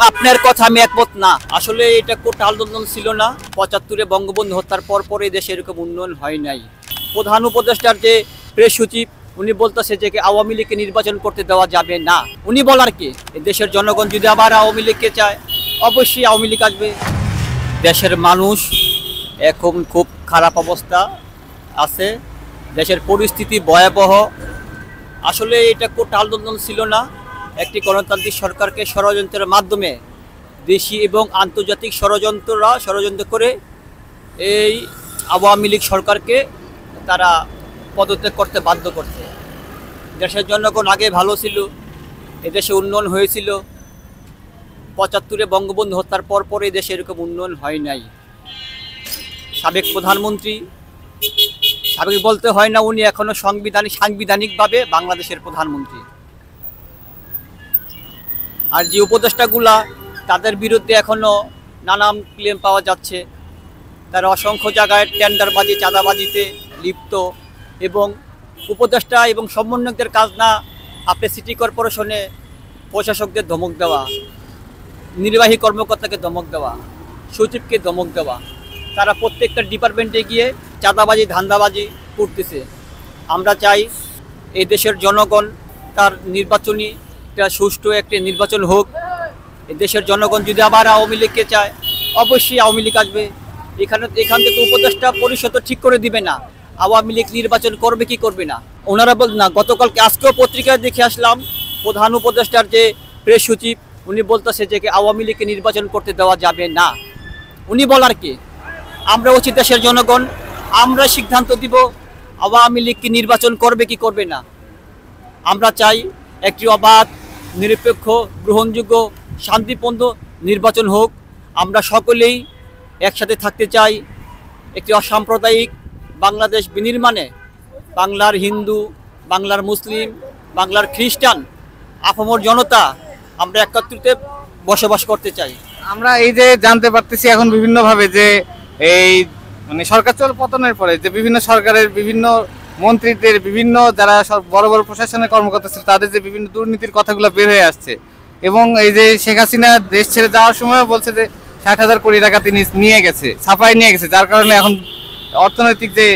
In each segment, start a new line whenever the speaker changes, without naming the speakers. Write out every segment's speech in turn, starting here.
আপনার কথা আমি একমত না। আসলে এটা কোটা আন্দোলন ছিল না। ৭৫-এ বঙ্গবন্ধু হত্যার পর এই দেশে এরকম উন্নয়ন হয় নাই। প্রধান উপদেষ্টার যে প্রেস সচিব উনি বলতেছে যে আওয়ামী লীগকে নির্বাচন করতে দেওয়া যাবে না। উনি বলার কি? দেশের জনগণ যদি আবার আওয়ামী লীগকে চায়, অবশ্যই আওয়ামী লীগ আসবে। দেশের মানুষ এখন খুব খারাপ অবস্থা আছে, দেশের পরিস্থিতি ভয়াবহ। আসলে এটা কোটা আন্দোলন ছিল না। একটি গণতান্ত্রিক সরকারকে ষড়যন্ত্রের মাধ্যমে দেশি এবং আন্তর্জাতিক ষড়যন্ত্র করে এই আওয়ামী লীগ সরকারকে তারা পদত্যাগ করতে বাধ্য করছে। দেশের জনগণ আগে ভালো ছিল, এদেশে উন্নয়ন হয়েছিল। ৭৫-এ বঙ্গবন্ধু হত্যার পর এই দেশে এরকম উন্নয়ন হয় নাই। সাবেক প্রধানমন্ত্রী, সাবেক বলতে হয় না, উনি এখনো সাংবিধানিকভাবে বাংলাদেশের প্রধানমন্ত্রী। আর যে উপদেষ্টাগুলা, তাদের বিরুদ্ধে এখনো নানান ক্লেম পাওয়া যাচ্ছে। তারা অসংখ্য জায়গায় টেন্ডারবাজি, চাঁদাবাজিতে লিপ্ত। এবং উপদেষ্টা এবং সমন্বয়কদের কাজ না, আপনি সিটি কর্পোরেশনে প্রশাসকদের ধমক দেওয়া, নির্বাহী কর্মকর্তাকে ধমক দেওয়া, সচিবকে ধমক দেওয়া। তারা প্রত্যেকটা ডিপার্টমেন্টে গিয়ে চাঁদাবাজি, ধান্দাবাজি করতেছে। আমরা চাই এই দেশের জনগণ তার নির্বাচনী একটা সুষ্ঠু একটি নির্বাচন হোক। এই দেশের জনগণ যদি আবার আওয়ামী লীগকে চায়, অবশ্যই আওয়ামী লীগ আসবে। এখান থেকে উপদেষ্টা পরিষদ ঠিক করে দিবে না আওয়ামী লীগ নির্বাচন করবে কি করবে না। ওনারা বল না, গতকালকে আজকেও পত্রিকায় দেখে আসলাম, প্রধান উপদেষ্টার যে প্রেস সচিব উনি বলতেছে যে আওয়ামী লীগকে নির্বাচন করতে দেওয়া যাবে না। উনি বলার কি? আমরা উচিত দেশের জনগণ, আমরা সিদ্ধান্ত দিব আওয়ামী লীগ কি নির্বাচন করবে কি করবে না। আমরা চাই একটি অবাধ, নিরপেক্ষ, গ্রহণযোগ্য, শান্তিপূর্ণ নির্বাচন হোক। আমরা সকলেই একসাথে থাকতে চাই। একটি অসাম্প্রদায়িক বাংলাদেশ বিনির্মাণে বাংলার হিন্দু, বাংলার মুসলিম, বাংলার খ্রিস্টান, আপামর জনতা আমরা একত্রিতে বসবাস করতে চাই।
আমরা এই যে জানতে পারতেছি এখন বিভিন্নভাবে যে এই মানে সরকার পতনের পরে যে বিভিন্ন সরকারের বিভিন্ন মন্ত্রীদের, বিভিন্ন যারা সব বড় বড় প্রশাসনের কর্মকর্তা ছিল, তাদের যে বিভিন্ন দুর্নীতির কথাগুলো বের হয়ে আসছে। এবং এই যে শেখ হাসিনা দেশ ছেড়ে যাওয়ার সময় বলছে যে ৬০,০০০ কোটি টাকা তিনি নিয়ে গেছে, ছাপায় নিয়ে গেছে, যার কারণে এখন অর্থনৈতিক যে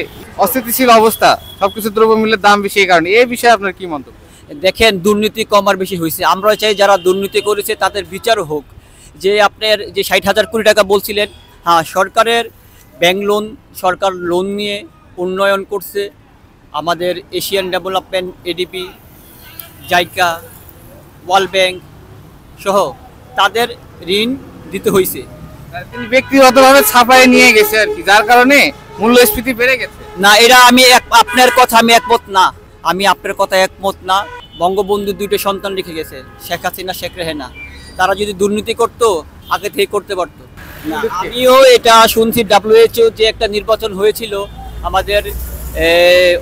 অস্থিতিশীল অবস্থা, সবকিছু দ্রব্যমূল্যের দাম বেশি। এই কারণে এই বিষয়ে আপনার কি মন্তব্য?
দেখেন, দুর্নীতি কম আর বেশি হয়েছে। আমরা চাই যারা দুর্নীতি করেছে তাদের বিচারও হোক। যে আপনার যে ৬০,০০০ কোটি টাকা বলছিলেন, হ্যাঁ, সরকারের ব্যাংক লোন, সরকার লোন নিয়ে উন্নয়ন করছে। আমাদের Asian development, ADP, JICA, world bank সহ তাদের ঋণ দিতে হয়েছে।
তিনি ব্যক্তিগতভাবে ছাপায় নিয়ে গেছে আর কি, যার কারণে মূল্যস্ফীতি বেড়ে গেছে।
না, এরা আপনার কথা আমি একমত না। আমি আপনার কথা একমত না। বঙ্গবন্ধু দুইটা সন্তান রেখে গেছে, শেখ হাসিনা, শেখ রেহানা। তারা যদি দুর্নীতি করতো আগে থেকে করতে পারতো না। আমিও এটা শুনছি, WHO যে একটা নির্বাচন হয়েছিল, আমাদের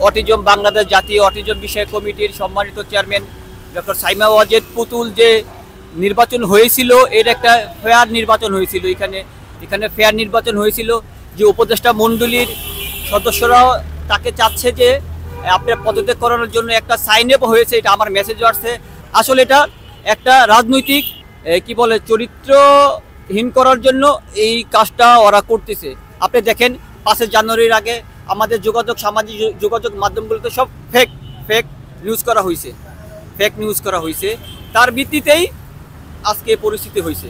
অটিজম বাংলাদেশ জাতীয় অটিজম বিষয় কমিটির সম্মানিত চেয়ারম্যান ডক্টর সাইমা ওয়াজেদ পুতুল যে নির্বাচন হয়েছিল, এর একটা ফেয়ার নির্বাচন হয়েছিল। এখানে ফেয়ার নির্বাচন হয়েছিল। যে উপদেষ্টা মণ্ডলীর সদস্যরাও তাকে চাচ্ছে যে আপনার পদত্যাগ করানোর জন্য একটা সাইন আপ হয়েছে, এটা আমার মেসেজও আসছে। আসলে এটা একটা রাজনৈতিক কি বলে চরিত্রহীন করার জন্য এই কাজটা ওরা করতেছে। আপনি দেখেন ৫ জানুয়ারির আগে আমাদের সামাজিক যোগাযোগ মাধ্যমগুলোতে সব ফেক নিউজ করা হয়েছে। তার ভিত্তিতেই আজকে পরিস্থিতি হয়েছে।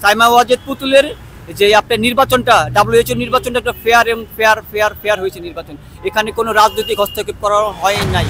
সাইমা ওয়াজেদ পুতুলের যে আপনার নির্বাচনটা, WHO নির্বাচনটা একটা ফেয়ার হয়েছে নির্বাচন। এখানে কোনো রাজনৈতিক হস্তক্ষেপ করা হয় নাই।